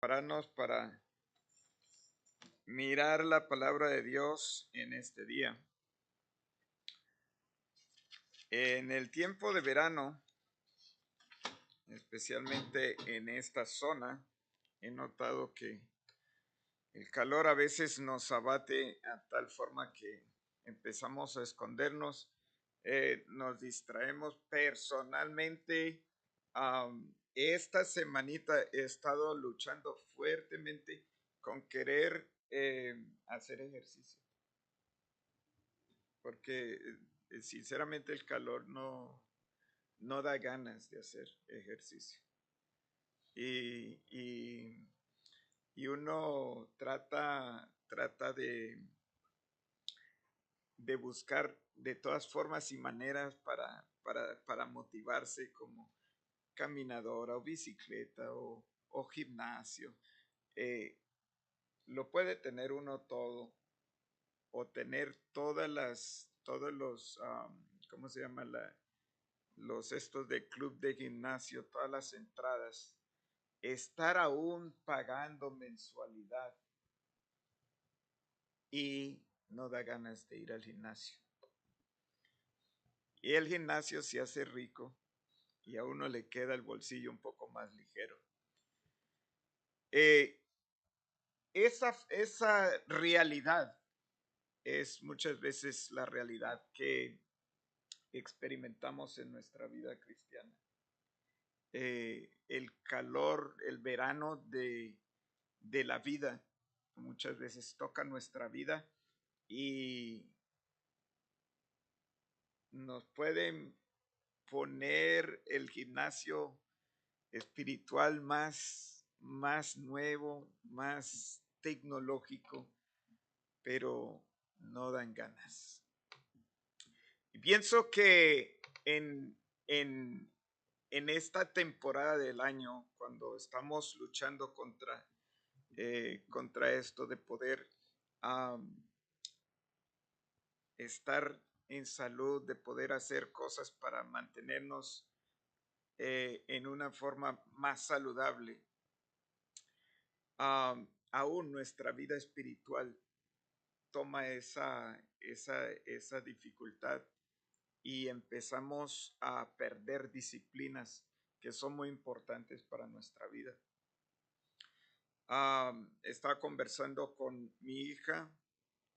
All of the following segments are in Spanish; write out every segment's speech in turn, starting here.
Prepararnos para mirar la palabra de Dios en este día. En el tiempo de verano, especialmente en esta zona, he notado que el calor a veces nos abate a tal forma que empezamos a escondernos, nos distraemos. Personalmente, esta semanita he estado luchando fuertemente con querer hacer ejercicio, porque sinceramente el calor no da ganas de hacer ejercicio. Y, y uno trata de buscar de todas formas y maneras para motivarse, como caminadora o bicicleta o gimnasio. Eh, lo puede tener uno todo, o tener todos los, ¿cómo se llama? Los estos de club de gimnasio, todas las entradas, estar aún pagando mensualidad y no da ganas de ir al gimnasio. Y el gimnasio se hace rico y a uno le queda el bolsillo un poco más ligero. Esa realidad es muchas veces la realidad que experimentamos en nuestra vida cristiana. El calor, el verano de la vida, muchas veces toca nuestra vida y nos pueden poner el gimnasio espiritual más nuevo, más tecnológico, pero no dan ganas. Y pienso que en esta temporada del año, cuando estamos luchando contra esto de poder estar en salud, de poder hacer cosas para mantenernos en una forma más saludable, aún nuestra vida espiritual toma esa dificultad y empezamos a perder disciplinas que son muy importantes para nuestra vida. Estaba conversando con mi hija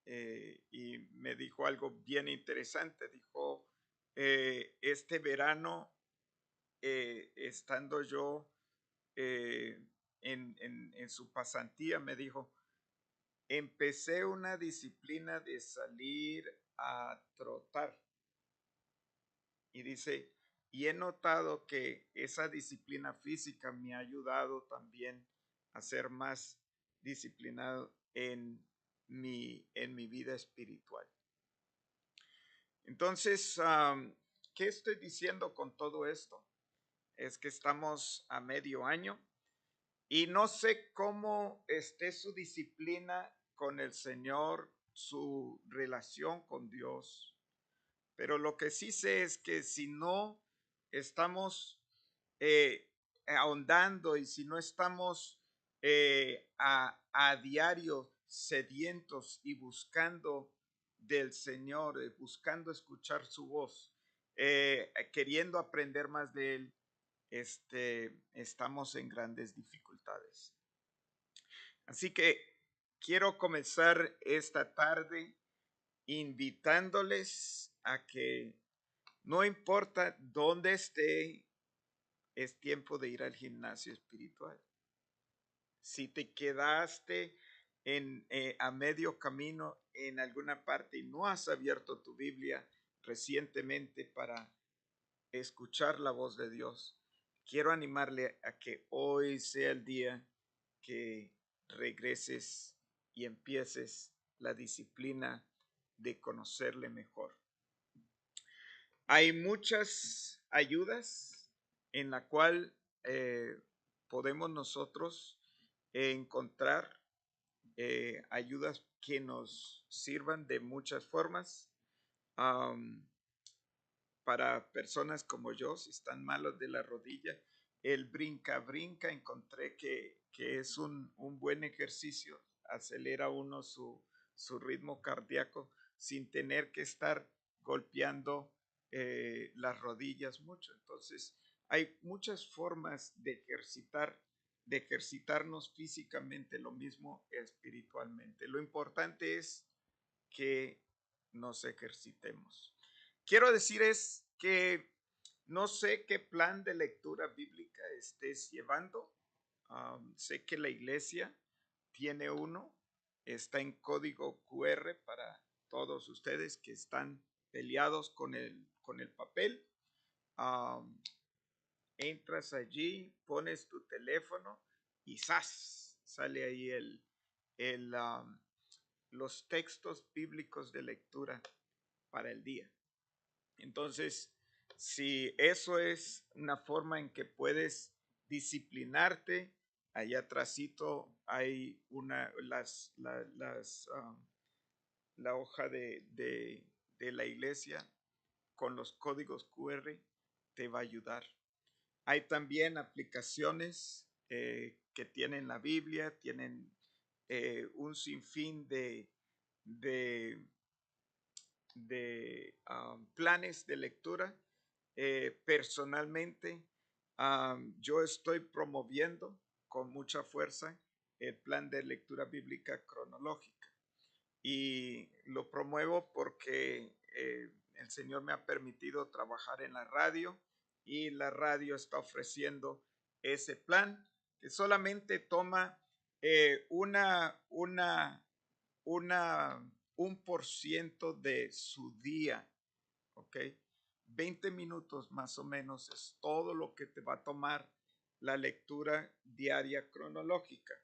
y me dijo algo bien interesante. Dijo, este verano, estando yo en su pasantía, me dijo, empecé una disciplina de salir a trotar. Y dice, y he notado que esa disciplina física me ha ayudado también a ser más disciplinado en mi vida espiritual. Entonces, ¿qué estoy diciendo con todo esto? Es que estamos a medio año y no sé cómo esté su disciplina con el Señor, su relación con Dios, pero lo que sí sé es que si no estamos eh, ahondando y si no estamos a diario sedientos y buscando del Señor, buscando escuchar su voz, queriendo aprender más de Él, estamos en grandes dificultades. Así que quiero comenzar esta tarde invitándoles a que no importa dónde esté, es tiempo de ir al gimnasio espiritual. Si te quedaste a medio camino en alguna parte y no has abierto tu Biblia recientemente para escuchar la voz de Dios, quiero animarle a que hoy sea el día que regreses y empieces la disciplina de conocerle mejor. Hay muchas ayudas en la cual podemos nosotros encontrar ayudas que nos sirvan de muchas formas. Para personas como yo, si están malos de la rodilla, el brinca-brinca, encontré que que es un buen ejercicio, acelera uno su ritmo cardíaco sin tener que estar golpeando las rodillas mucho. Entonces, hay muchas formas de ejercitarnos físicamente, lo mismo espiritualmente. Lo importante es que nos ejercitemos. Quiero decir es que no sé qué plan de lectura bíblica estés llevando. Sé que la iglesia tiene uno, está en código QR para todos ustedes que están peleados con el papel. Um, Entras allí, pones tu teléfono y ¡zas! Sale ahí el, los textos bíblicos de lectura para el día. Entonces, si eso es una forma en que puedes disciplinarte, allá atrásito hay la hoja de la iglesia con los códigos QR, te va a ayudar. Hay también aplicaciones que tienen la Biblia, tienen un sinfín de, planes de lectura. Personalmente, yo estoy promoviendo con mucha fuerza el plan de lectura bíblica cronológica y lo promuevo porque el Señor me ha permitido trabajar en la radio y la radio está ofreciendo ese plan que solamente toma una, un por ciento de su día, ¿ok? 20 minutos más o menos es todo lo que te va a tomar la lectura diaria cronológica.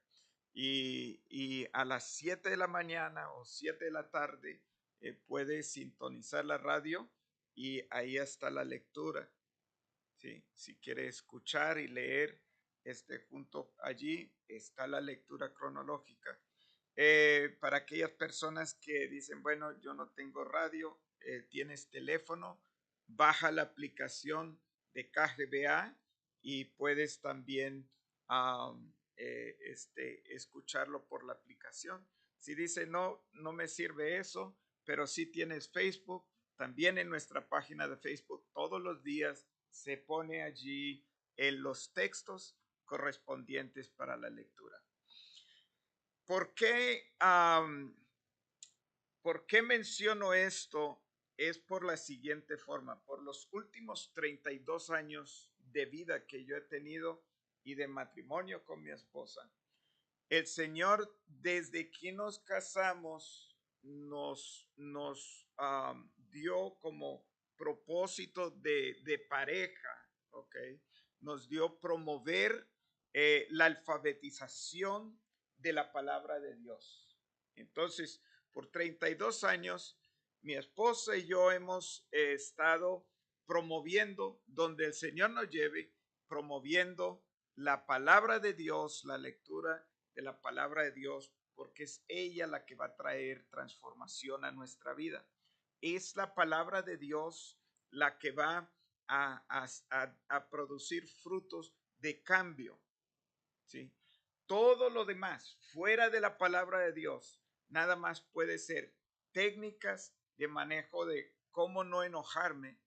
Y a las 7 de la mañana o 7 de la tarde puedes sintonizar la radio y ahí está la lectura. ¿Sí? Si quieres escuchar y leer, junto allí está la lectura cronológica. Para aquellas personas que dicen, bueno, yo no tengo radio, tienes teléfono, baja la aplicación de KGBA y puedes también escucharlo por la aplicación. Si dice, no, no me sirve eso, pero si tienes Facebook, también en nuestra página de Facebook todos los días se pone allí en los textos correspondientes para la lectura. ¿Por qué, ¿por qué menciono esto? Es por la siguiente forma. Por los últimos 32 años de vida que yo he tenido y de matrimonio con mi esposa, el Señor, desde que nos casamos, nos dio como propósito de pareja, ¿ok? Nos dio promover la alfabetización de la palabra de Dios. Entonces, por 32 años, mi esposa y yo hemos estado promoviendo, donde el Señor nos lleve, promoviendo la palabra de Dios, la lectura de la palabra de Dios, porque es ella la que va a traer transformación a nuestra vida. Es la palabra de Dios la que va a producir frutos de cambio. ¿Sí? Todo lo demás, fuera de la palabra de Dios, nada más puede ser técnicas de manejo de cómo no enojarme,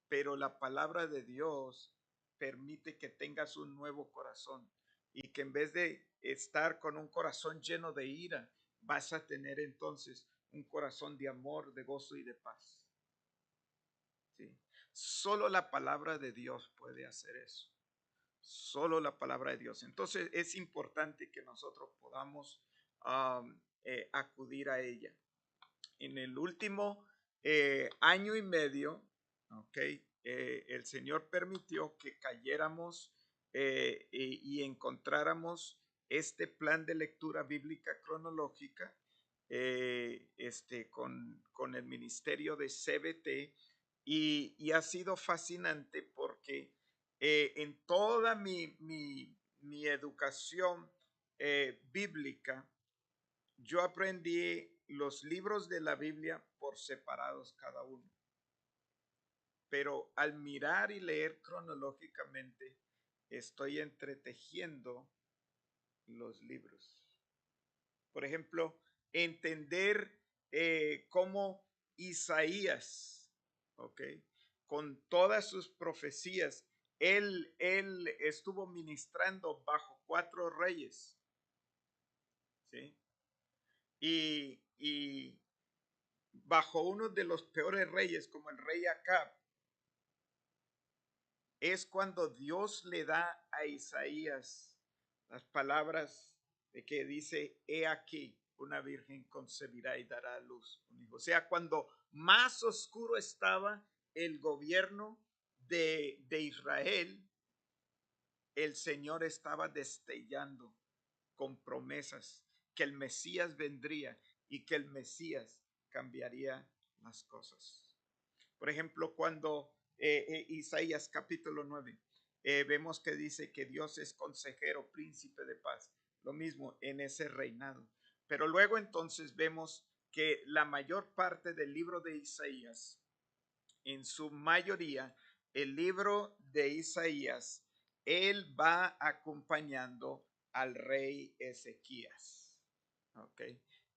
pero la palabra de Dios permite que tengas un nuevo corazón y que en vez de estar con un corazón lleno de ira, vas a tener entonces un corazón de amor, de gozo y de paz. ¿Sí? Solo la palabra de Dios puede hacer eso. Solo la palabra de Dios. Entonces es importante que nosotros podamos acudir a ella. En el último año y medio, ¿ok? El Señor permitió que cayéramos y encontráramos este plan de lectura bíblica cronológica con el ministerio de CBT y ha sido fascinante porque en toda mi educación bíblica, yo aprendí los libros de la Biblia por separados cada uno. Pero al mirar y leer cronológicamente, estoy entretejiendo los libros. Por ejemplo, entender cómo Isaías, ¿ok? Con todas sus profecías, él estuvo ministrando bajo 4 reyes, ¿sí? Y bajo uno de los peores reyes, como el rey Acab, es cuando Dios le da a Isaías las palabras de que dice, he aquí, una virgen concebirá y dará a luz un hijo. O sea, cuando más oscuro estaba el gobierno de Israel, el Señor estaba destellando con promesas que el Mesías vendría y que el Mesías cambiaría las cosas. Por ejemplo, cuando Isaías capítulo 9, vemos que dice que Dios es consejero, príncipe de paz. Lo mismo en ese reinado. Pero luego entonces vemos que la mayor parte del libro de Isaías, en su mayoría, el libro de Isaías, él va acompañando al rey Ezequías. ¿Ok?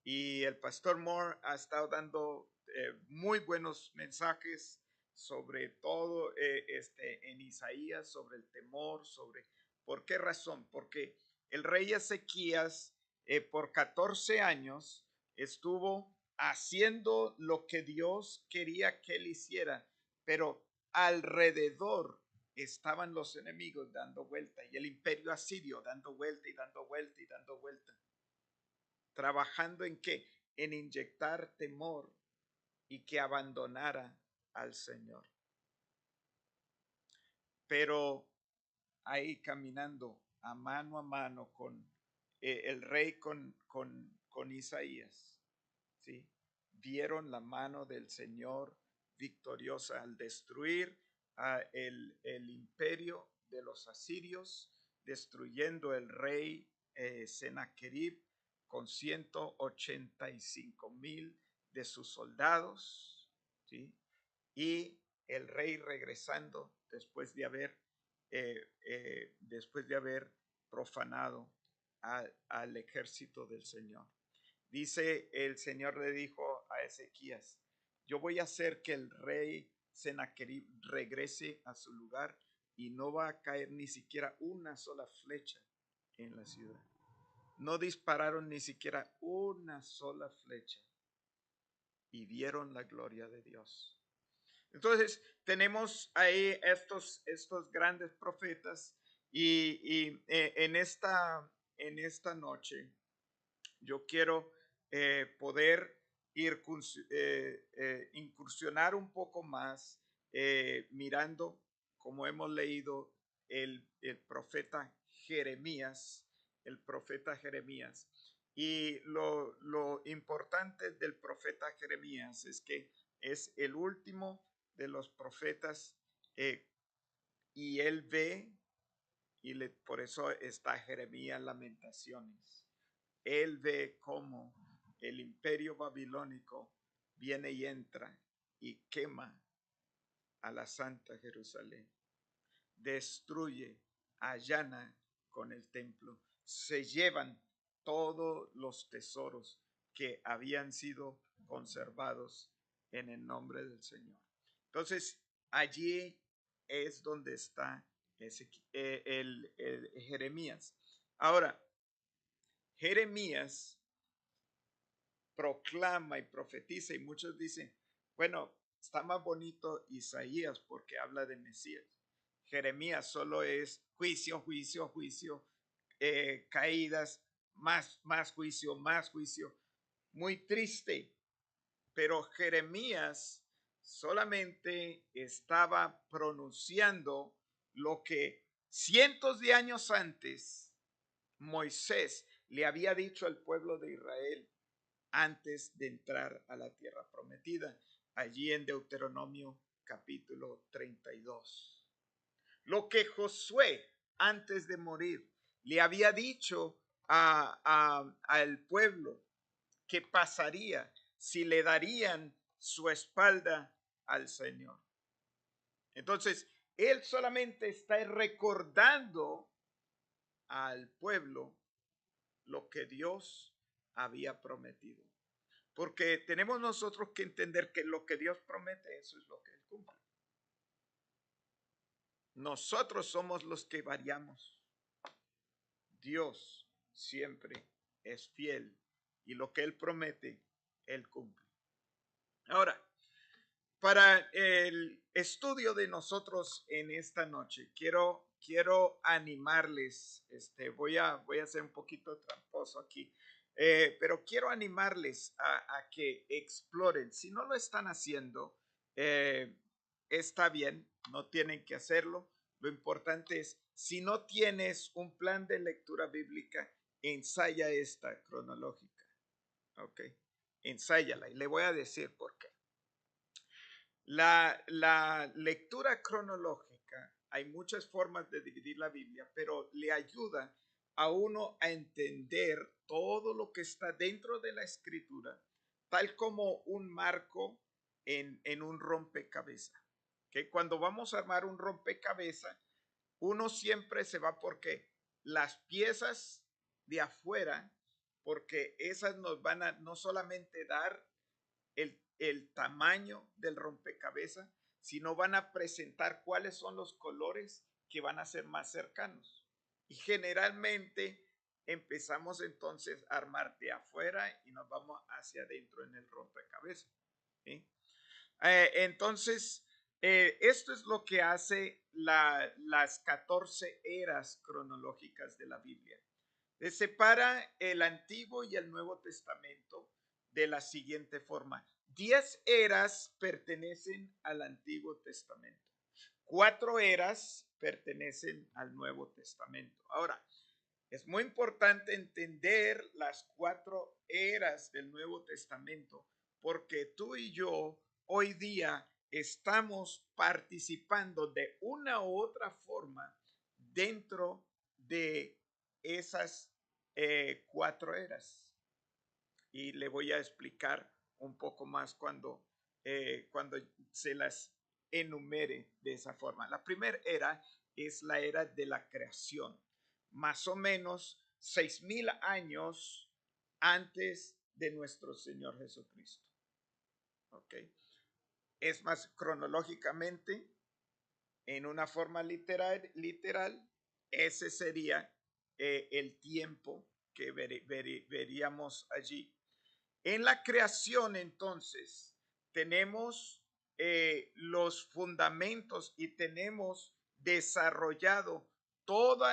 Y el pastor Moore ha estado dando muy buenos mensajes sobre todo en Isaías, sobre el temor, sobre por qué razón. Porque el rey Ezequías por 14 años estuvo haciendo lo que Dios quería que él hiciera, pero alrededor estaban los enemigos dando vuelta y el imperio asirio dando vuelta y dando vuelta y dando vuelta. ¿Trabajando en qué? En inyectar temor y que abandonara al Señor. Pero ahí caminando a mano con el rey, con Isaías, ¿sí? Vieron la mano del Señor victoriosa al destruir el imperio de los asirios, destruyendo el rey Sennacherib con 185,000 de sus soldados, ¿sí? Y el rey regresando después de haber profanado al ejército del Señor. Dice, el Señor le dijo a Ezequías, yo voy a hacer que el rey Sennacherib regrese a su lugar y no va a caer ni siquiera una sola flecha en la ciudad. No dispararon ni siquiera una sola flecha y vieron la gloria de Dios. Entonces tenemos ahí estos grandes profetas y en esta noche yo quiero poder incursionar un poco más mirando, como hemos leído, el profeta Jeremías, Y lo importante del profeta Jeremías es que es el último de los profetas y él ve, por eso está Jeremías Lamentaciones. Él ve cómo el imperio babilónico viene y entra y quema a la Santa Jerusalén. Destruye, allana con el templo. Se llevan todos los tesoros que habían sido conservados en el nombre del Señor. Entonces, allí es donde está el Jeremías. Ahora, Jeremías proclama y profetiza y muchos dicen, bueno, está más bonito Isaías porque habla de Mesías. Jeremías solo es juicio, juicio, juicio, caídas, más juicio, más juicio. Muy triste, pero Jeremías solamente estaba pronunciando lo que cientos de años antes Moisés le había dicho al pueblo de Israel antes de entrar a la tierra prometida, allí en Deuteronomio capítulo 32. Lo que Josué antes de morir le había dicho al pueblo que pasaría si le darían su espalda al Señor. Entonces, Él solamente está recordando al pueblo lo que Dios había prometido. Porque tenemos nosotros que entender que lo que Dios promete, eso es lo que Él cumple. Nosotros somos los que variamos. Dios siempre es fiel y lo que Él promete, Él cumple. Ahora, para el estudio de nosotros en esta noche, quiero animarles, voy a ser un poquito tramposo aquí, pero quiero animarles a que exploren. Si no lo están haciendo, está bien, no tienen que hacerlo. Lo importante es, si no tienes un plan de lectura bíblica, ensaya esta cronológica, ¿ok? Ensáyala y le voy a decir por qué. La lectura cronológica, hay muchas formas de dividir la Biblia, pero le ayuda a uno a entender todo lo que está dentro de la escritura, tal como un marco en un rompecabezas. Que cuando vamos a armar un rompecabezas, uno siempre se va porque las piezas de afuera, porque esas nos van a no solamente dar el tamaño del rompecabezas, sino van a presentar cuáles son los colores que van a ser más cercanos. Y generalmente empezamos entonces a armar de afuera y nos vamos hacia adentro en el rompecabezas. ¿Sí? Entonces, esto es lo que hace las 14 eras cronológicas de la Biblia. Separa el Antiguo y el Nuevo Testamento de la siguiente forma. 10 eras pertenecen al Antiguo Testamento. 4 eras pertenecen al Nuevo Testamento. Ahora, es muy importante entender las 4 eras del Nuevo Testamento porque tú y yo hoy día estamos participando de una u otra forma dentro de esas 4 eras. Y le voy a explicar un poco más cuando se las enumere de esa forma. La primera era es la era de la creación, más o menos 6,000 años antes de nuestro Señor Jesucristo. ¿Ok? Es más, cronológicamente, en una forma literal, ese sería el tiempo que veríamos allí. En la creación, entonces, tenemos los fundamentos y tenemos desarrollado todo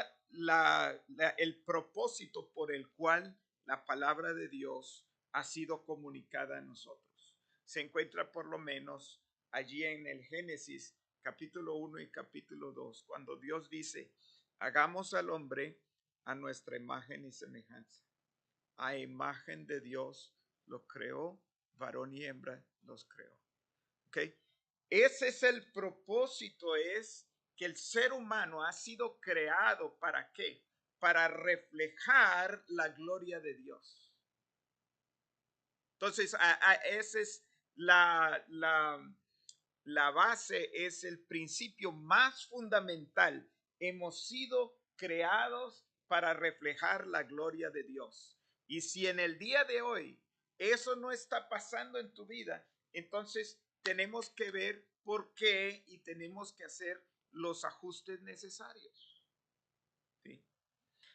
el propósito por el cual la palabra de Dios ha sido comunicada a nosotros. Se encuentra por lo menos allí en el Génesis capítulo 1 y capítulo 2, cuando Dios dice, hagamos al hombre a nuestra imagen y semejanza. A imagen de Dios los creó, varón y hembra los creó. ¿Ok? Ese es el propósito, es que el ser humano ha sido creado ¿para qué? Para reflejar la gloria de Dios. Entonces, esa es la base, es el principio más fundamental. Hemos sido creados para reflejar la gloria de Dios. Y si en el día de hoy eso no está pasando en tu vida, entonces tenemos que ver por qué y tenemos que hacer los ajustes necesarios. ¿Sí?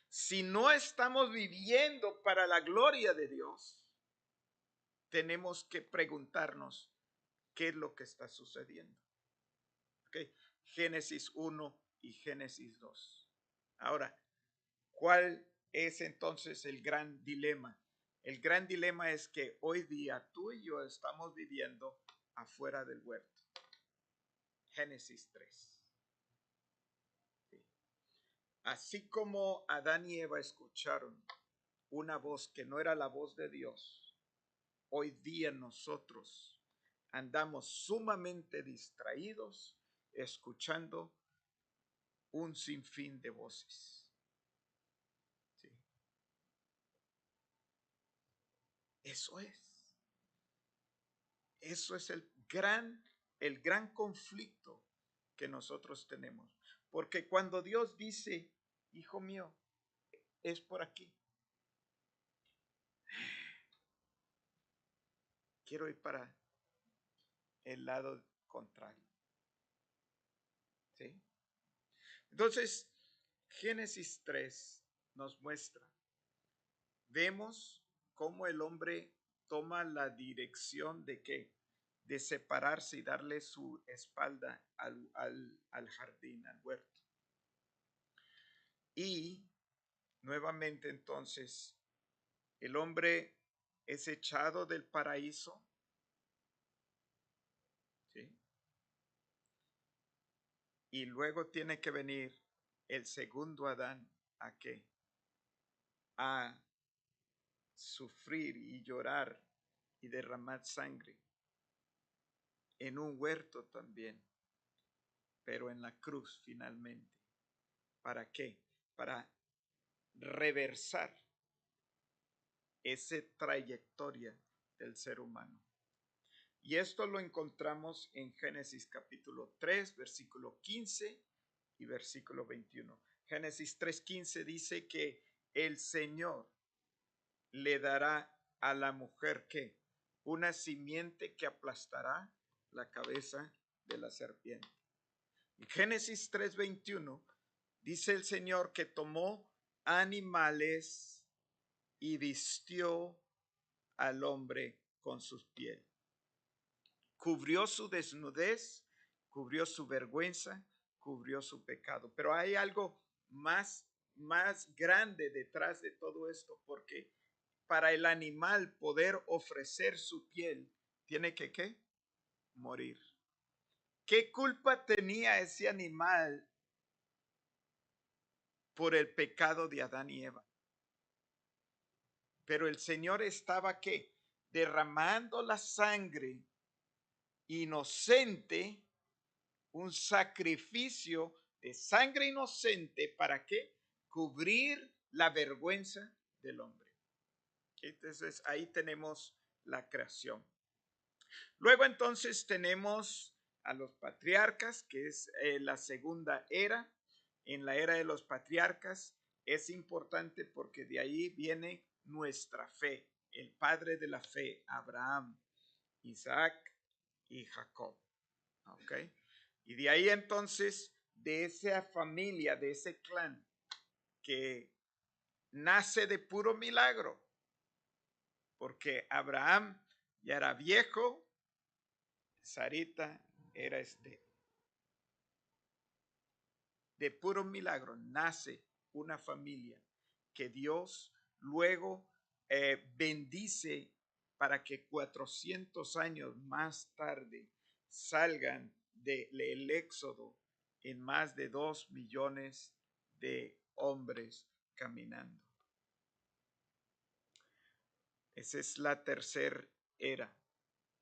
Si no estamos viviendo para la gloria de Dios, tenemos que preguntarnos qué es lo que está sucediendo. ¿Okay? Génesis 1 y Génesis 2. Ahora, ¿cuál es entonces el gran dilema? El gran dilema es que hoy día tú y yo estamos viviendo afuera del huerto. Génesis 3. Sí. Así como Adán y Eva escucharon una voz que no era la voz de Dios, hoy día nosotros andamos sumamente distraídos escuchando un sinfín de voces. Sí. Eso es. Eso es el gran conflicto que nosotros tenemos. Porque cuando Dios dice, hijo mío, es por aquí. Quiero ir para el lado contrario. ¿Sí? Entonces, Génesis 3 nos muestra, vemos cómo el hombre toma la dirección de qué, de separarse y darle su espalda al jardín, al huerto. Y nuevamente entonces, el hombre es echado del paraíso, ¿sí? Y luego tiene que venir el segundo Adán, ¿a qué? A sufrir y llorar y derramar sangre en un huerto también, pero en la cruz finalmente. ¿Para qué? Para reversar esa trayectoria del ser humano. Y esto lo encontramos en Génesis capítulo 3, versículo 15 y versículo 21. Génesis 3:15 dice que el Señor le dará a la mujer que una simiente que aplastará la cabeza de la serpiente. En Génesis 3:21 dice el Señor que tomó animales y vistió al hombre con sus pieles. Cubrió su desnudez, cubrió su vergüenza, cubrió su pecado. Pero hay algo más grande detrás de todo esto, porque para el animal poder ofrecer su piel, tiene que ¿qué? Morir. ¿Qué culpa tenía ese animal por el pecado de Adán y Eva? Pero el Señor estaba ¿qué? Derramando la sangre inocente, un sacrificio de sangre inocente, ¿para qué? Cubrir la vergüenza del hombre. Entonces ahí tenemos la creación. Luego entonces tenemos a los patriarcas, que es la segunda era. En la era de los patriarcas es importante porque de ahí viene nuestra fe, el padre de la fe, Abraham, Isaac y Jacob. ¿Ok? Y de ahí entonces, de esa familia, de ese clan, que nace de puro milagro, porque Abraham ya era viejo, Sarita era estéril. De puro milagro nace una familia que Dios luego bendice para que 400 años más tarde salgan del éxodo en más de 2 millones de hombres caminando. Esa es la tercera era.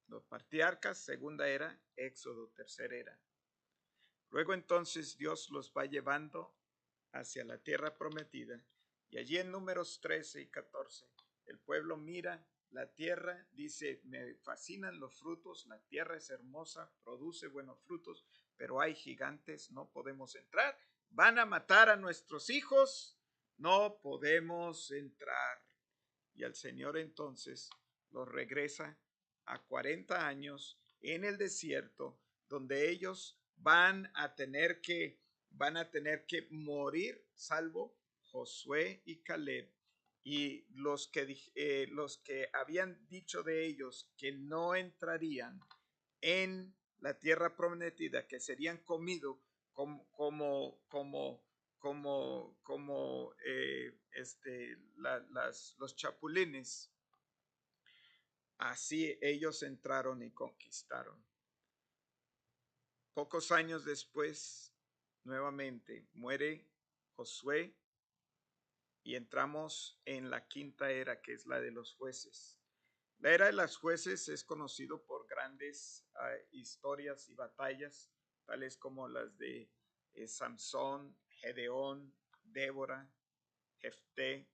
Los patriarcas, segunda era, éxodo, tercera era. Luego entonces Dios los va llevando hacia la tierra prometida, y allí en Números 13 y 14 el pueblo mira la tierra, dice, me fascinan los frutos, la tierra es hermosa, produce buenos frutos, pero hay gigantes, no podemos entrar, van a matar a nuestros hijos, no podemos entrar. Y el Señor entonces los regresa a 40 años en el desierto, donde ellos van a tener que morir, salvo Josué y Caleb, y los que habían dicho de ellos que no entrarían en la tierra prometida, que serían comidos los chapulines. Así ellos entraron y conquistaron. Pocos años después, nuevamente muere Josué y entramos en la quinta era, que es la de los jueces. La era de los jueces es conocido por grandes historias y batallas, tales como las de Samson, Gedeón, Débora, Jefté,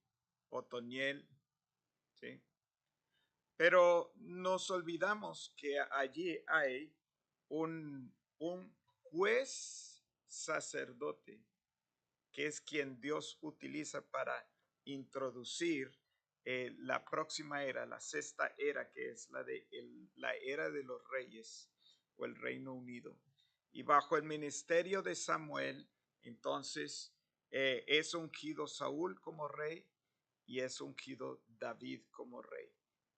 Otoniel, ¿sí? Pero nos olvidamos que allí hay un juez sacerdote, que es quien Dios utiliza para introducir la próxima era, la sexta era, que es la era de los reyes o el Reino Unido. Y bajo el ministerio de Samuel, entonces es ungido Saúl como rey y es ungido David como rey.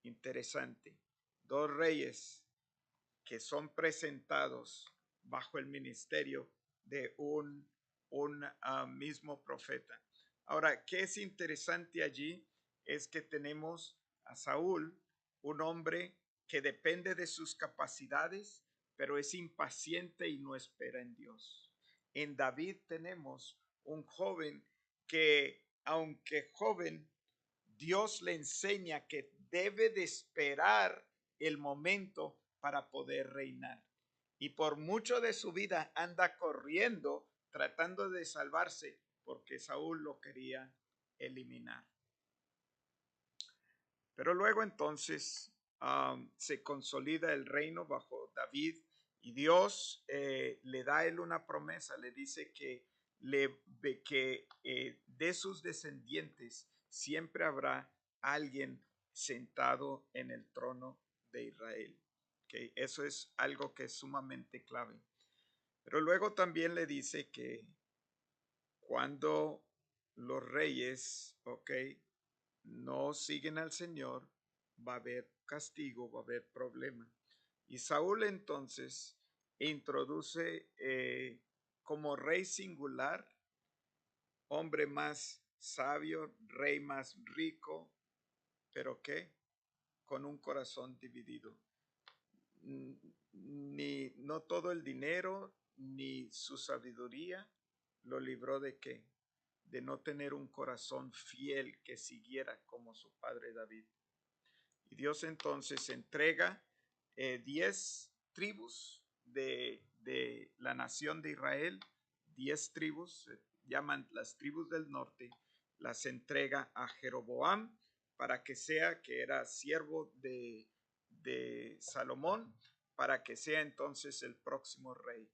Interesante. Dos reyes que son presentados bajo el ministerio de un mismo profeta. Ahora, ¿qué es interesante allí? Es que tenemos a Saúl, un hombre que depende de sus capacidades, pero es impaciente y no espera en Dios. En David tenemos un joven que, aunque joven, Dios le enseña que debe de esperar el momento para poder reinar. Y por mucho de su vida anda corriendo, tratando de salvarse, porque Saúl lo quería eliminar. Pero luego entonces se consolida el reino bajo David y Dios le da a él una promesa, le dice que, de sus descendientes siempre habrá alguien sentado en el trono de Israel. Okay, eso es algo que es sumamente clave. Pero luego también le dice que cuando los reyes, no siguen al Señor, va a haber castigo, va a haber problema. Y Saúl entonces introduce como rey singular, hombre más sabio, rey más rico, pero ¿qué? Con un corazón dividido. Ni no todo el dinero ni su sabiduría lo libró de qué, de no tener un corazón fiel que siguiera como su padre David. Y Dios entonces entrega 10 tribus de la nación de Israel, 10 tribus, se llaman las tribus del norte, las entrega a Jeroboam para que sea, que era siervo de Salomón, para que sea entonces el próximo rey,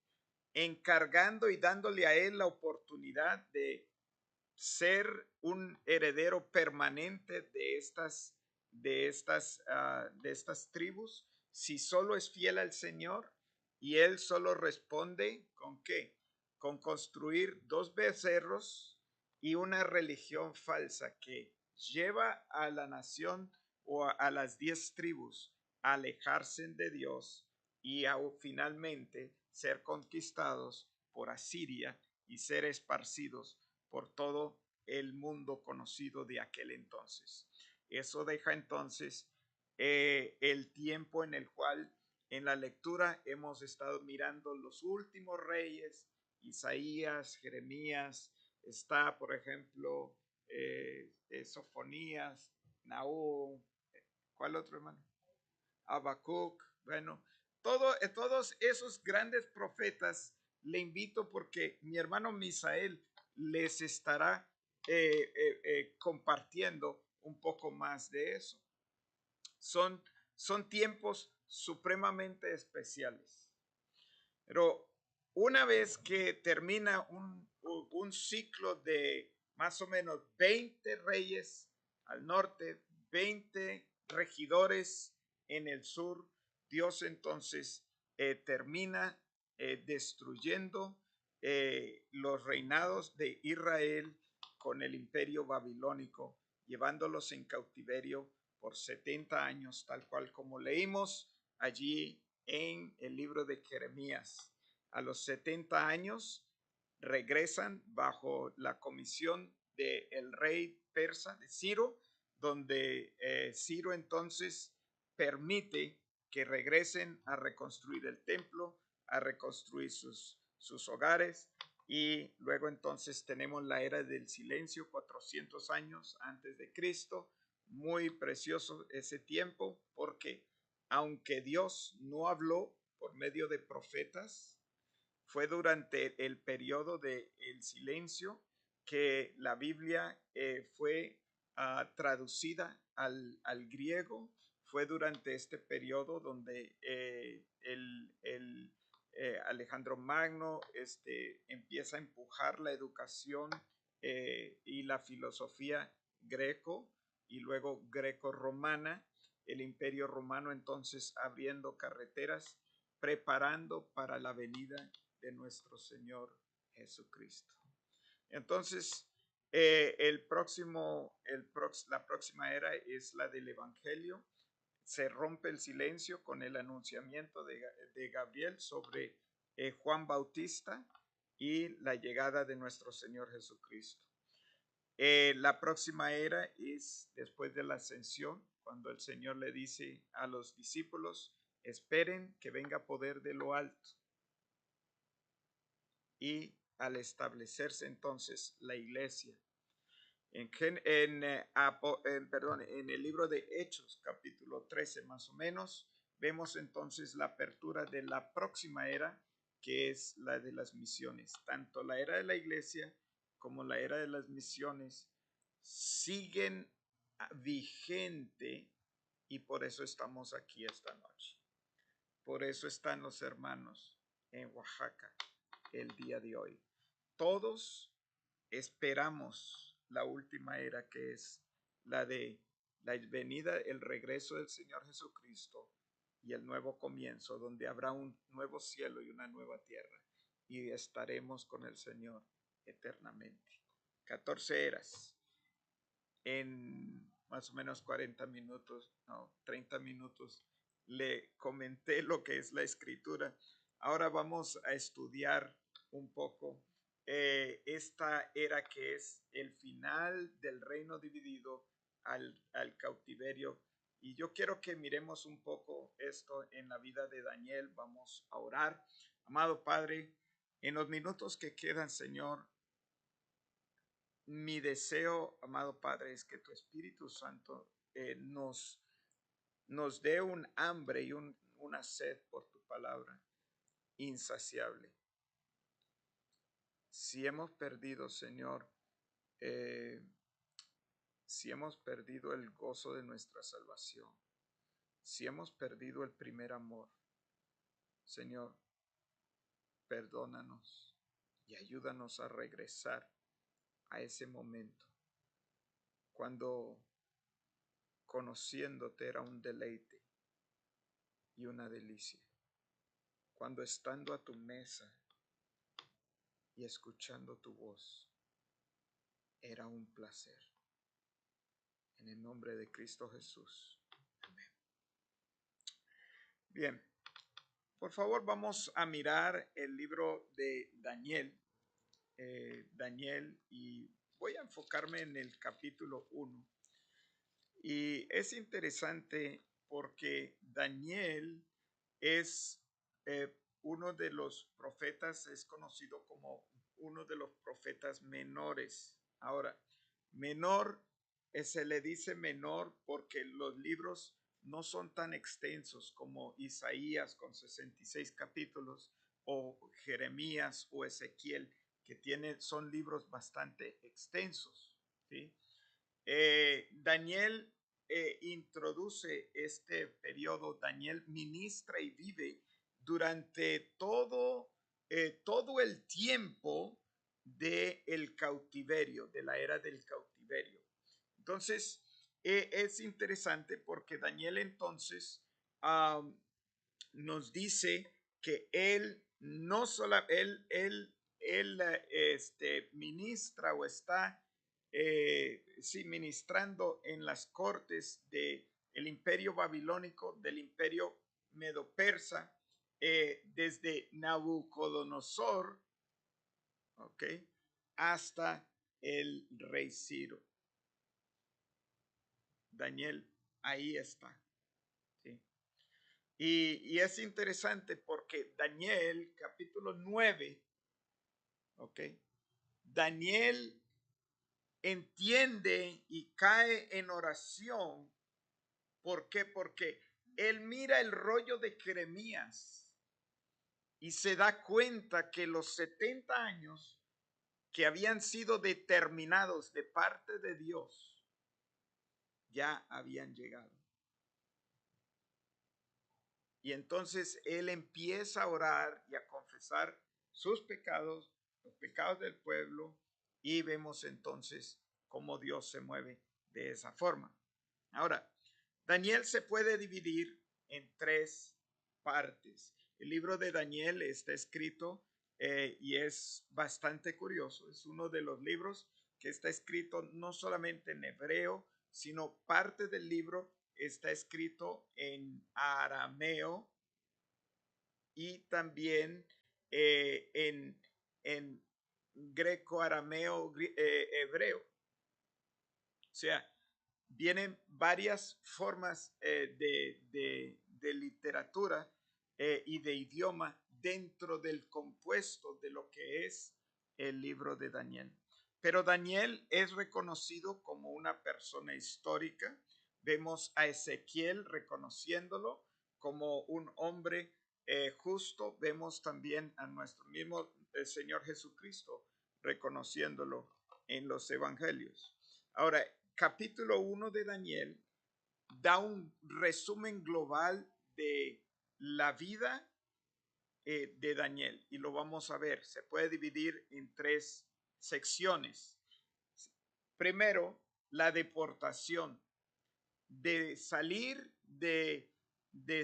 encargando y dándole a él la oportunidad de ser un heredero permanente de estas tribus, si solo es fiel al Señor y él solo responde con qué, con construir 2 becerros y una religión falsa que lleva a la nación o a las 10 tribus a alejarse de Dios y a finalmente ser conquistados por Asiria y ser esparcidos por todo el mundo conocido de aquel entonces. Eso deja entonces el tiempo en el cual en la lectura hemos estado mirando los últimos reyes, Isaías, Jeremías, está por ejemplo Sofonías, Nahum, ¿cuál otro hermano? Habacuc, bueno, todos esos grandes profetas le invito porque mi hermano Misael les estará compartiendo un poco más de eso. Son tiempos supremamente especiales. Pero una vez que termina un ciclo de más o menos 20 reyes al norte, 20 regidores en el sur, Dios entonces termina destruyendo los reinados de Israel con el imperio babilónico, llevándolos en cautiverio por 70 años, tal cual como leímos allí en el libro de Jeremías. A los 70 años regresan bajo la comisión del rey persa de Ciro, donde Ciro entonces permite que regresen a reconstruir el templo, a reconstruir sus hogares, y luego entonces tenemos la era del silencio, 400 años antes de Cristo. Muy precioso ese tiempo, porque aunque Dios no habló por medio de profetas, fue durante el periodo del silencio que la Biblia fue traducida al griego. Fue durante este periodo donde Alejandro Magno empieza a empujar la educación y la filosofía greco y luego greco-romana, el imperio romano entonces abriendo carreteras, preparando para la venida de nuestro Señor Jesucristo. Entonces, la próxima era es la del Evangelio. Se rompe el silencio con el anunciamiento de Gabriel sobre Juan Bautista y la llegada de nuestro Señor Jesucristo. La próxima era es después de la ascensión, cuando el Señor le dice a los discípulos, esperen que venga poder de lo alto. Y al establecerse entonces la iglesia, en el libro de Hechos, capítulo 13 más o menos, vemos entonces la apertura de la próxima era, que es la de las misiones. Tanto la era de la iglesia como la era de las misiones siguen vigente y por eso estamos aquí esta noche. Por eso están los hermanos en Oaxaca el día de hoy. Todos esperamos la última era, que es la de la venida, el regreso del Señor Jesucristo y el nuevo comienzo, donde habrá un nuevo cielo y una nueva tierra y estaremos con el Señor eternamente. 14 eras en más o menos 40 minutos, no, 30 minutos, le comenté lo que es la escritura. Ahora vamos a estudiar un poco esta era, que es el final del reino dividido al cautiverio. Y yo quiero que miremos un poco esto en la vida de Daniel. Vamos a orar. Amado Padre, en los minutos que quedan, Señor, mi deseo, amado Padre, es que tu Espíritu Santo nos dé un hambre y una sed por tu palabra insaciable. Si hemos perdido, Señor, si hemos perdido el gozo de nuestra salvación, si hemos perdido el primer amor, Señor, perdónanos y ayúdanos a regresar a ese momento cuando conociéndote era un deleite y una delicia, cuando estando a tu mesa y escuchando tu voz era un placer. En el nombre de Cristo Jesús. Amén. Bien, por favor vamos a mirar el libro de Daniel. Y voy a enfocarme en el capítulo 1. Y es interesante porque Daniel es uno de los profetas, es conocido como uno de los profetas menores. Ahora, menor, se le dice menor porque los libros no son tan extensos como Isaías con 66 capítulos o Jeremías o Ezequiel, que son libros bastante extensos, ¿sí? Daniel introduce este periodo. Daniel ministra y vive durante todo el tiempo del cautiverio, de la era del cautiverio. Entonces, es interesante porque Daniel entonces nos dice que él no solo, él ministra o está ministrando en las cortes del imperio babilónico, del imperio medo-persa, desde Nabucodonosor, ¿okay?, hasta el rey Ciro. Daniel ahí está, ¿sí? Y es interesante porque Daniel, capítulo 9, ¿ok? Daniel entiende y cae en oración. ¿Por qué? Porque él mira el rollo de Jeremías y se da cuenta que los 70 años que habían sido determinados de parte de Dios ya habían llegado. Y entonces él empieza a orar y a confesar sus pecados, los pecados del pueblo, y vemos entonces cómo Dios se mueve de esa forma. Ahora, Daniel se puede dividir en tres partes. El libro de Daniel está escrito y es bastante curioso. Es uno de los libros que está escrito no solamente en hebreo, sino parte del libro está escrito en arameo y también en greco, arameo, hebreo. O sea, vienen varias formas de literatura y de idioma dentro del compuesto de lo que es el libro de Daniel. Pero Daniel es reconocido como una persona histórica. Vemos a Ezequiel reconociéndolo como un hombre justo. Vemos también a nuestro mismo Señor Jesucristo reconociéndolo en los evangelios. Ahora, capítulo 1 de Daniel da un resumen global de la vida de Daniel y lo vamos a ver. Se puede dividir en tres secciones. Primero, la deportación, de salir de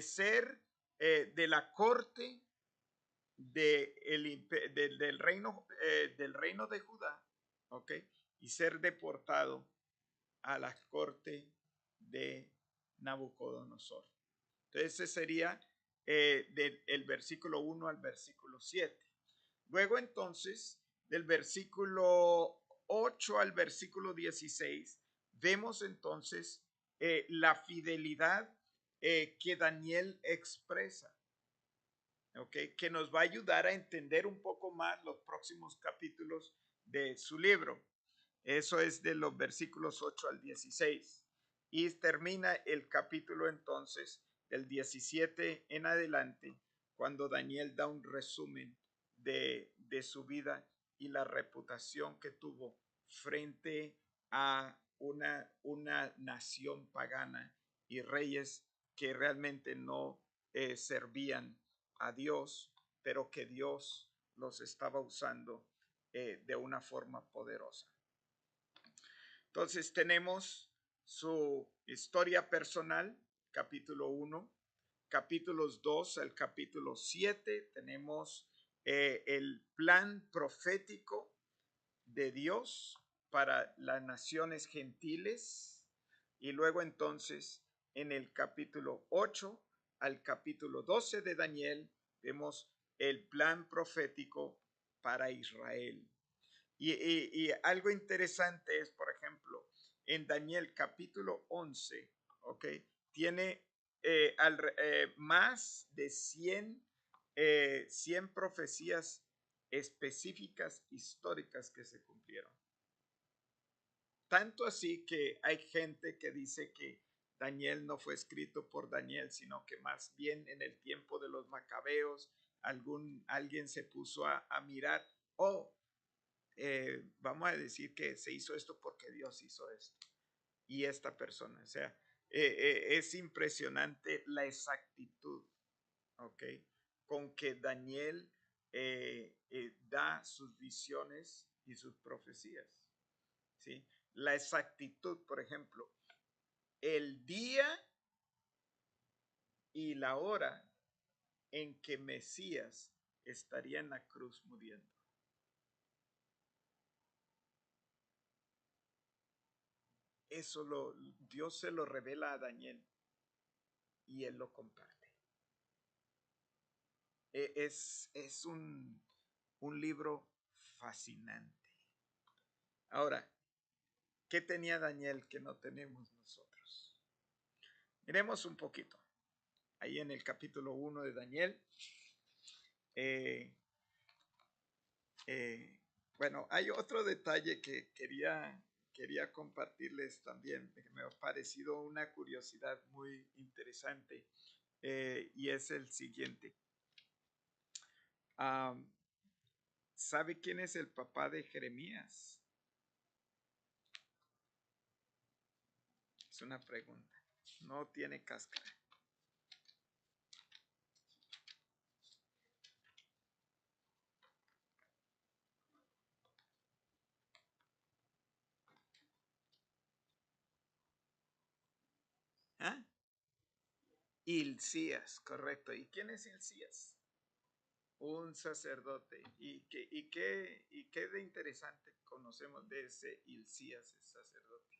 ser de la corte del reino de Judá, ¿ok? Y ser deportado a la corte de Nabucodonosor. Entonces ese sería del versículo 1 al versículo 7. Luego entonces, del versículo 8 al versículo 16, vemos entonces la fidelidad que Daniel expresa, ¿okay? Que nos va a ayudar a entender un poco más los próximos capítulos de su libro. Eso es de los versículos 8 al 16. Y termina el capítulo entonces del 17 en adelante, cuando Daniel da un resumen de su vida y la reputación que tuvo frente a una nación pagana y reyes que realmente no servían a Dios, pero que Dios los estaba usando de una forma poderosa. Entonces tenemos su historia personal, capítulo 1, capítulos 2 al capítulo 7, tenemos el plan profético de Dios para las naciones gentiles y luego entonces en el capítulo 8 al capítulo 12 de Daniel vemos el plan profético para Israel. Y algo interesante es, por ejemplo, en Daniel capítulo 11, ¿ok? Tiene más de 100 profecías específicas históricas que se cumplieron. Tanto así que hay gente que dice que Daniel no fue escrito por Daniel, sino que más bien en el tiempo de los macabeos alguien se puso a mirar, vamos a decir que se hizo esto porque Dios hizo esto. Y esta persona, o sea, es impresionante la exactitud, ¿ok? Con que Daniel da sus visiones y sus profecías, ¿sí? La exactitud, por ejemplo, el día y la hora en que Mesías estaría en la cruz muriendo. Eso Dios se lo revela a Daniel y él lo comparte. Es un libro fascinante. Ahora, ¿qué tenía Daniel que no tenemos nosotros? Miremos un poquito. Ahí en el capítulo 1 de Daniel. Bueno, hay otro detalle que quería compartirles también, que me ha parecido una curiosidad muy interesante, y es el siguiente. ¿Sabe quién es el papá de Jeremías? Es una pregunta. No tiene cáscara. Hilcías, correcto. ¿Y quién es Hilcías? Un sacerdote. ¿Y qué de interesante conocemos de ese Hilcías, el sacerdote?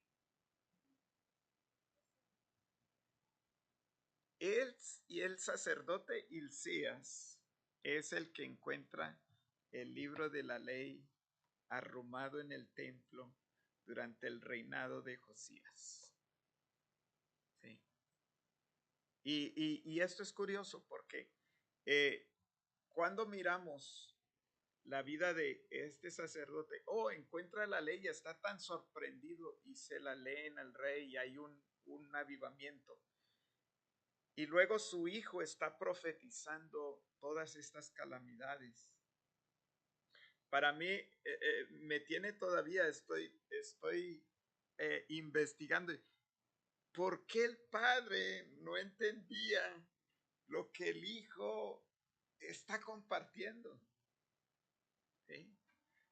Él y el sacerdote Hilcías es el que encuentra el libro de la ley arrumado en el templo durante el reinado de Josías. ¿Sí? Y esto es curioso porque eh, cuando miramos la vida de este sacerdote, encuentra la ley y está tan sorprendido y se la leen al rey y hay un avivamiento. Y luego su hijo está profetizando todas estas calamidades. Para mí, me tiene todavía, estoy investigando. ¿Por qué el padre no entendía lo que el hijo está compartiendo? ¿Sí?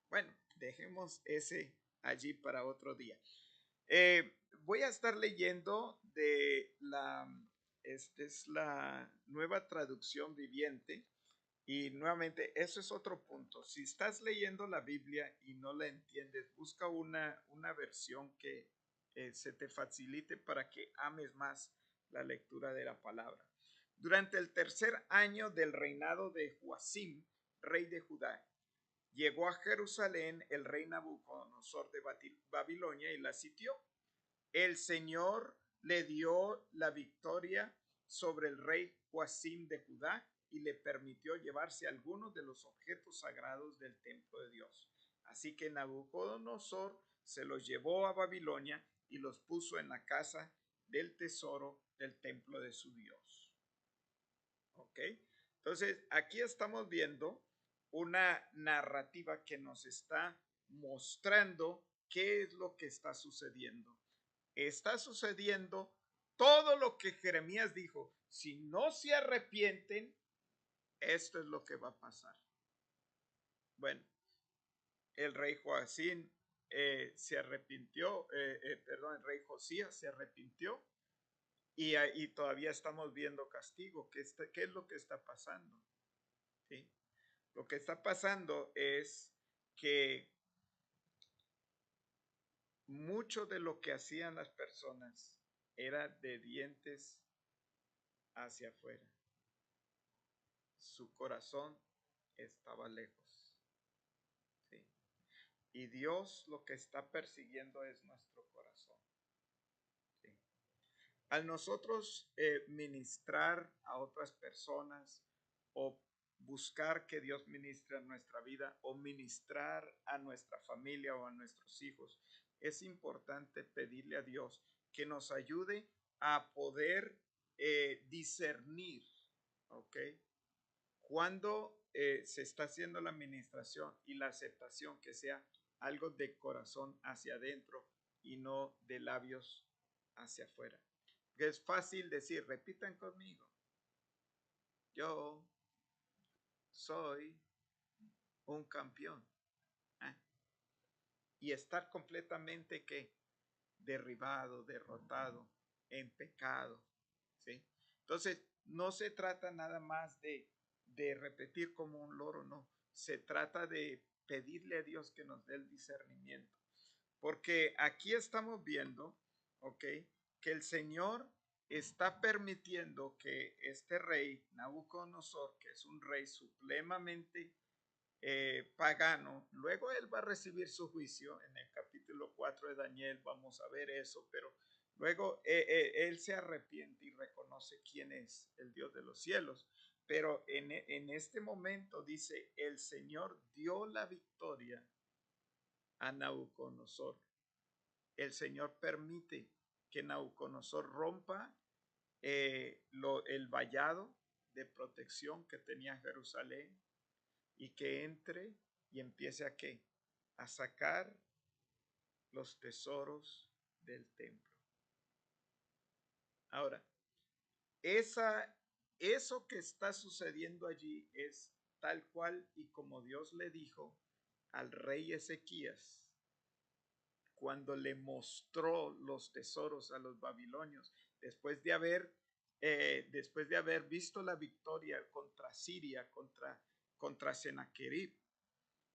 Bueno, dejemos ese allí para otro día. Voy a estar leyendo esta es la nueva traducción viviente. Y nuevamente, eso es otro punto. Si estás leyendo la Biblia y no la entiendes, busca una versión que se te facilite para que ames más la lectura de la palabra. Durante el tercer año del reinado de Joacim, rey de Judá, llegó a Jerusalén el rey Nabucodonosor de Babilonia y la sitió. El Señor le dio la victoria sobre el rey Joacim de Judá y le permitió llevarse algunos de los objetos sagrados del templo de Dios. Así que Nabucodonosor se los llevó a Babilonia y los puso en la casa del tesoro del templo de su Dios. ¿Ok? Entonces, aquí estamos viendo una narrativa que nos está mostrando qué es lo que está sucediendo. Está sucediendo todo lo que Jeremías dijo. Si no se arrepienten, esto es lo que va a pasar. Bueno, el rey Joacim se arrepintió, el rey Josías se arrepintió y todavía estamos viendo castigo. ¿Qué es lo que está pasando? ¿Sí? Lo que está pasando es que mucho de lo que hacían las personas era de dientes hacia afuera. Su corazón estaba lejos. ¿Sí? Y Dios lo que está persiguiendo es nuestro corazón. ¿Sí? Al nosotros ministrar a otras personas o buscar que Dios ministre a nuestra vida o ministrar a nuestra familia o a nuestros hijos, es importante pedirle a Dios que nos ayude a poder discernir, ¿ok? Cuando se está haciendo la administración y la aceptación, que sea algo de corazón hacia adentro y no de labios hacia afuera. Que es fácil decir, repitan conmigo, yo soy un campeón. ¿Eh? Y estar completamente que derribado, derrotado, en pecado. ¿Sí? Entonces, no se trata nada más de repetir como un loro, no. Se trata de pedirle a Dios que nos dé el discernimiento. Porque aquí estamos viendo, ¿ok? Que el Señor está permitiendo que este rey, Nabucodonosor, que es un rey supremamente pagano, luego él va a recibir su juicio en el capítulo 4 de Daniel, vamos a ver eso, pero luego él se arrepiente y reconoce quién es el Dios de los cielos. Pero en este momento dice, el Señor dio la victoria a Nabucodonosor. El Señor permite que Nabucodonosor rompa el vallado de protección que tenía Jerusalén y que entre y empiece a qué? A sacar los tesoros del templo. Ahora, eso que está sucediendo allí es tal cual y como Dios le dijo al rey Ezequías cuando le mostró los tesoros a los babilonios, después de haber después de haber visto la victoria contra Siria, contra Sennacherib.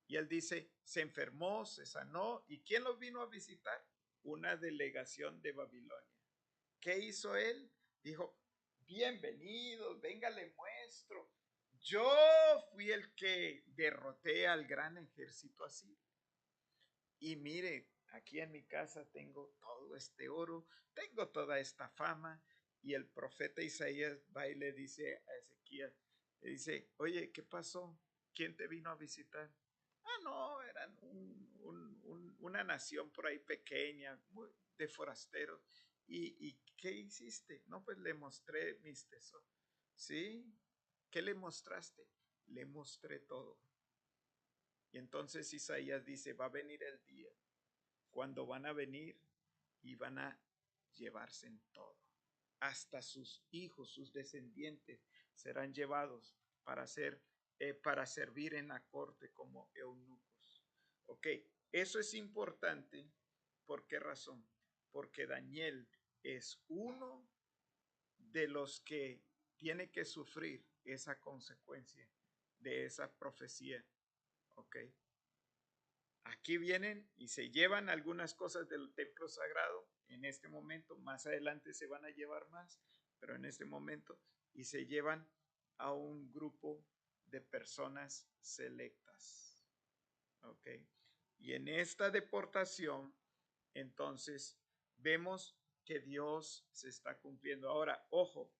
Y él dice, se enfermó, se sanó. ¿Y quién lo vino a visitar? Una delegación de Babilonia. ¿Qué hizo él? Dijo, bienvenidos, venga, le muestro. Yo fui el que derroté al gran ejército asirio. Y mire, aquí en mi casa tengo todo este oro, tengo toda esta fama. Y el profeta Isaías va y le dice a Ezequías, le dice, oye, ¿qué pasó? ¿Quién te vino a visitar? Ah, no, eran una nación por ahí pequeña, de forasteros. ¿Y qué hiciste? No, pues le mostré mis tesoros. ¿Sí? ¿Qué le mostraste? Le mostré todo. Y entonces Isaías dice, va a venir el día cuando van a venir y van a llevarse en todo. Hasta sus hijos, sus descendientes serán llevados para servir en la corte como eunucos. Ok, eso es importante. ¿Por qué razón? Porque Daniel es uno de los que tiene que sufrir esa consecuencia de esa profecía. Ok. Aquí vienen y se llevan algunas cosas del templo sagrado en este momento, más adelante se van a llevar más, pero en este momento, y se llevan a un grupo de personas selectas. ¿Ok? Y en esta deportación, entonces, vemos que Dios se está cumpliendo. Ahora, ojo,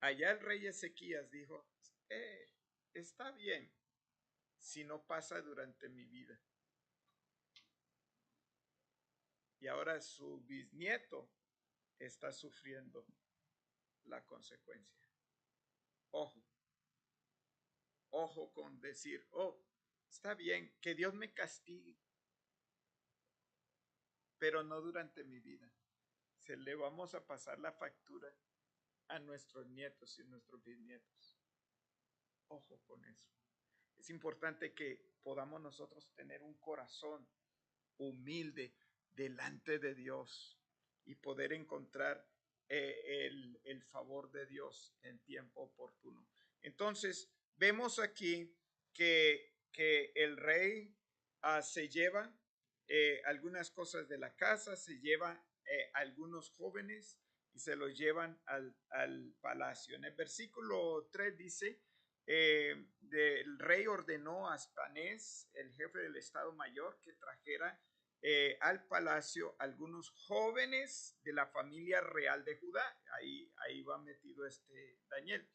allá el rey Ezequías dijo, está bien si no pasa durante mi vida. Y ahora su bisnieto está sufriendo la consecuencia. Ojo, ojo con decir, oh, está bien, que Dios me castigue, pero no durante mi vida. Se le vamos a pasar la factura a nuestros nietos y nuestros bisnietos. Ojo con eso. Es importante que podamos nosotros tener un corazón humilde delante de Dios y poder encontrar el favor de Dios en tiempo oportuno. Entonces, vemos aquí que el rey se lleva algunas cosas de la casa, se lleva algunos jóvenes y se los llevan al palacio. En el versículo 3 dice, el rey ordenó a Aspanés, el jefe del Estado Mayor, que trajera al palacio algunos jóvenes de la familia real de Judá. Ahí va metido Daniel.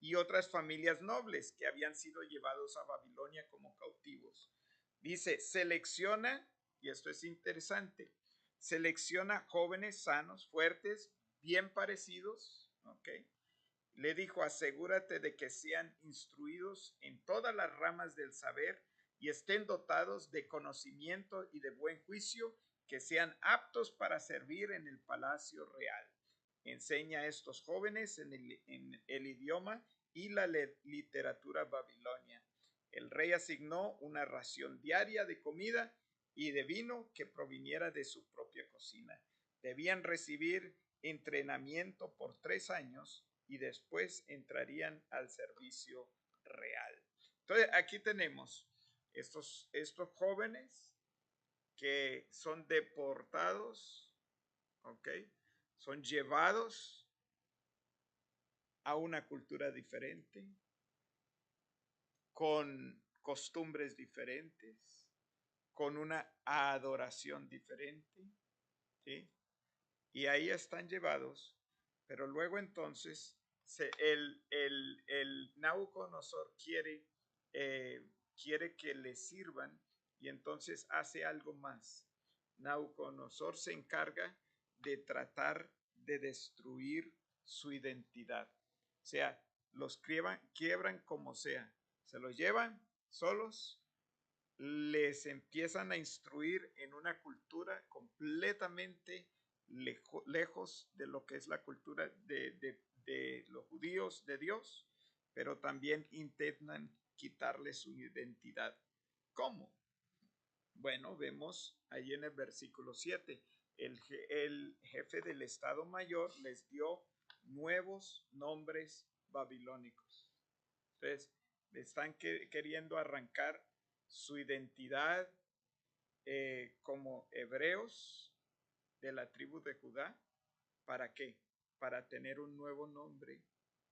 Y otras familias nobles que habían sido llevados a Babilonia como cautivos. Dice, selecciona, y esto es interesante, selecciona jóvenes sanos, fuertes, bien parecidos, ¿ok? Le dijo, asegúrate de que sean instruidos en todas las ramas del saber y estén dotados de conocimiento y de buen juicio, que sean aptos para servir en el palacio real. Enseña a estos jóvenes en el idioma y la literatura babilonia. El rey asignó una ración diaria de comida y de vino que proviniera de su propia cocina. Debían recibir entrenamiento por 3 años y después entrarían al servicio real. Entonces, aquí tenemos estos jóvenes que son deportados, ¿ok? Son llevados a una cultura diferente, con costumbres diferentes, con una adoración diferente, ¿sí? Y ahí están llevados, pero luego entonces el Nabucodonosor quiere que le sirvan y entonces hace algo más. Nabucodonosor se encarga de tratar de destruir su identidad. O sea, los quiebran como sea. Se los llevan solos, les empiezan a instruir en una cultura completamente lejos de lo que es la cultura de los judíos de Dios, pero también intentan quitarle su identidad. ¿Cómo? Bueno, vemos ahí en el versículo 7, el jefe del Estado Mayor les dio nuevos nombres babilónicos. Entonces, están queriendo arrancar su identidad como hebreos de la tribu de Judá. ¿Para qué? Para tener un nuevo nombre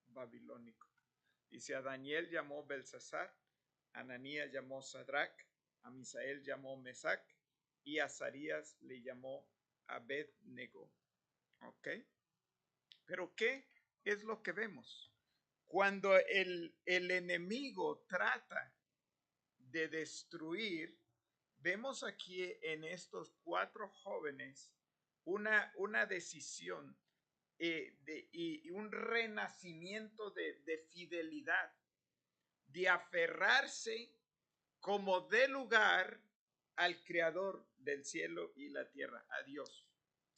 babilónico. Dice, a Daniel llamó Belsasar, a Ananías llamó Sadrach, a Misael llamó Mesac y a Azarías le llamó Abednego. ¿Ok? Pero ¿qué es lo que vemos? Cuando el enemigo trata de destruir, vemos aquí en estos 4 jóvenes una decisión y un renacimiento de fidelidad, de aferrarse como de lugar al creador del cielo y la tierra, a Dios.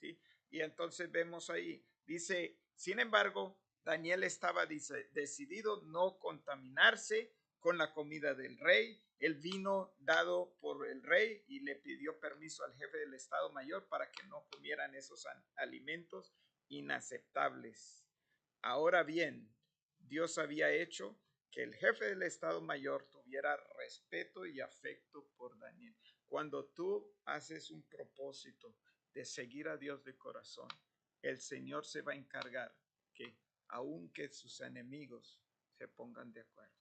¿Sí? Y entonces vemos ahí, dice, sin embargo, Daniel estaba decidido no contaminarse con la comida del rey, el vino dado por el rey, y le pidió permiso al jefe del Estado Mayor para que no comieran esos alimentos inaceptables. Ahora bien, Dios había hecho que el jefe del Estado Mayor tuviera respeto y afecto por Daniel. Cuando tú haces un propósito de seguir a Dios de corazón, el Señor se va a encargar que aunque sus enemigos se pongan de acuerdo.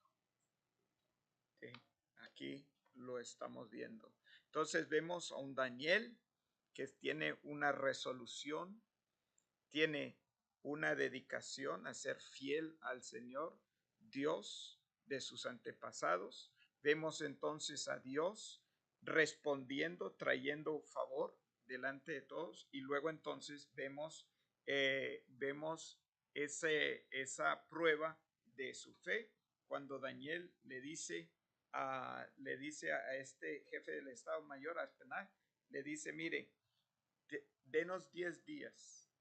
¿Sí? Aquí lo estamos viendo. Entonces vemos a un Daniel que tiene una resolución, tiene una dedicación a ser fiel al Señor, Dios de sus antepasados. Vemos entonces a Dios respondiendo, trayendo favor delante de todos, y luego entonces vemos esa prueba de su fe cuando Daniel le dice a este jefe del Estado Mayor, a Aspenaz, le dice, mire, denos 10 días.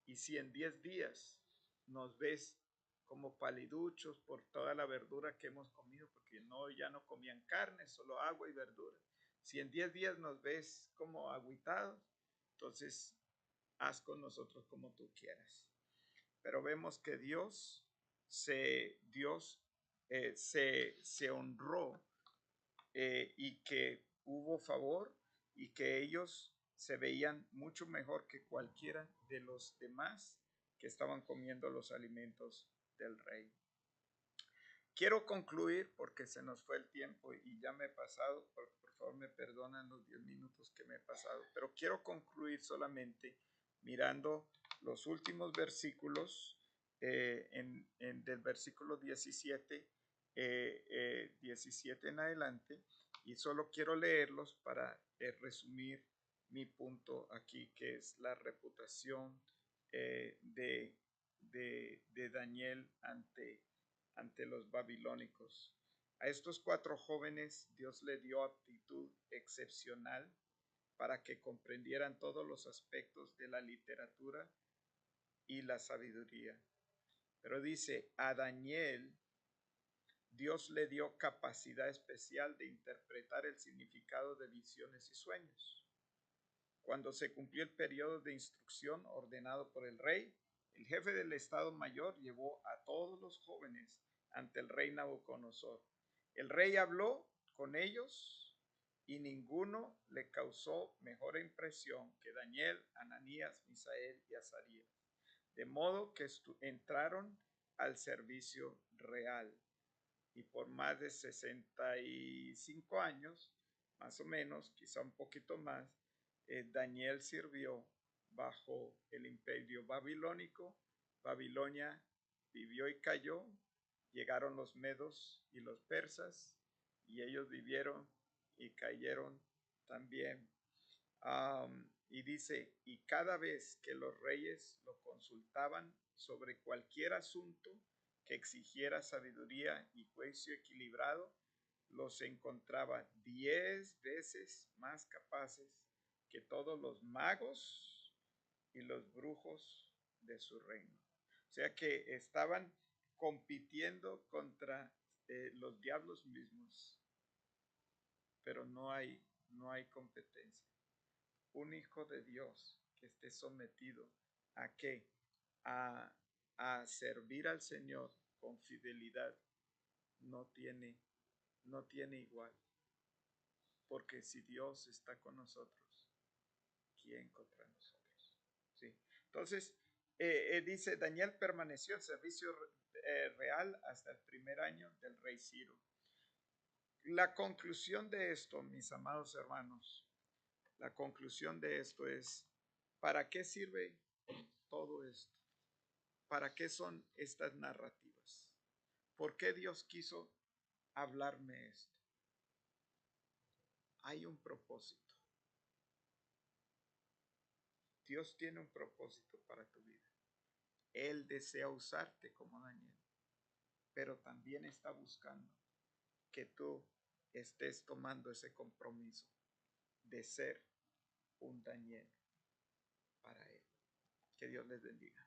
Y si en 10 días nos ves como paliduchos por toda la verdura que hemos comido, porque ya no comían carne, solo agua y verdura. Si en 10 días nos ves como agüitados, entonces haz con nosotros como tú quieras. Pero vemos que Dios se honró y que hubo favor y que ellos se veían mucho mejor que cualquiera de los demás que estaban comiendo los alimentos del rey. Quiero concluir porque se nos fue el tiempo y ya me he pasado, por favor me perdonan los 10 minutos que me he pasado, pero quiero concluir solamente mirando los últimos versículos del versículo 17, 17 en adelante, y solo quiero leerlos para resumir mi punto aquí, que es la reputación de Daniel ante los babilónicos. A estos 4 jóvenes Dios le dio aptitud excepcional para que comprendieran todos los aspectos de la literatura y la sabiduría. Pero dice, a Daniel Dios le dio capacidad especial de interpretar el significado de visiones y sueños. Cuando se cumplió el periodo de instrucción ordenado por el rey, el jefe del Estado Mayor llevó a todos los jóvenes ante el rey Nabucodonosor. El rey habló con ellos y ninguno le causó mejor impresión que Daniel, Ananías, Misael y Azarías, de modo que entraron al servicio real. Y por más de 65 años, más o menos, quizá un poquito más, Daniel sirvió bajo el imperio babilónico. Babilonia vivió y cayó, llegaron los medos y los persas, y ellos vivieron y cayeron también. Y dice, y cada vez que los reyes lo consultaban sobre cualquier asunto que exigiera sabiduría y juicio equilibrado, los encontraba 10 veces más capaces que todos los magos y los brujos de su reino. O sea que estaban compitiendo contra los diablos mismos, pero no hay competencia. Un hijo de Dios que esté sometido a qué? A a servir al Señor con fidelidad no tiene igual. Porque si Dios está con nosotros, ¿quién contra nosotros? ¿Sí? Entonces, dice, Daniel permaneció en servicio real hasta el primer año del rey Ciro. La conclusión de esto, mis amados hermanos, la conclusión de esto es, ¿para qué sirve todo esto? ¿Para qué son estas narrativas? ¿Por qué Dios quiso hablarme esto? Hay un propósito. Dios tiene un propósito para tu vida. Él desea usarte como Daniel, pero también está buscando que tú estés tomando ese compromiso de ser un Daniel para Él. Que Dios les bendiga.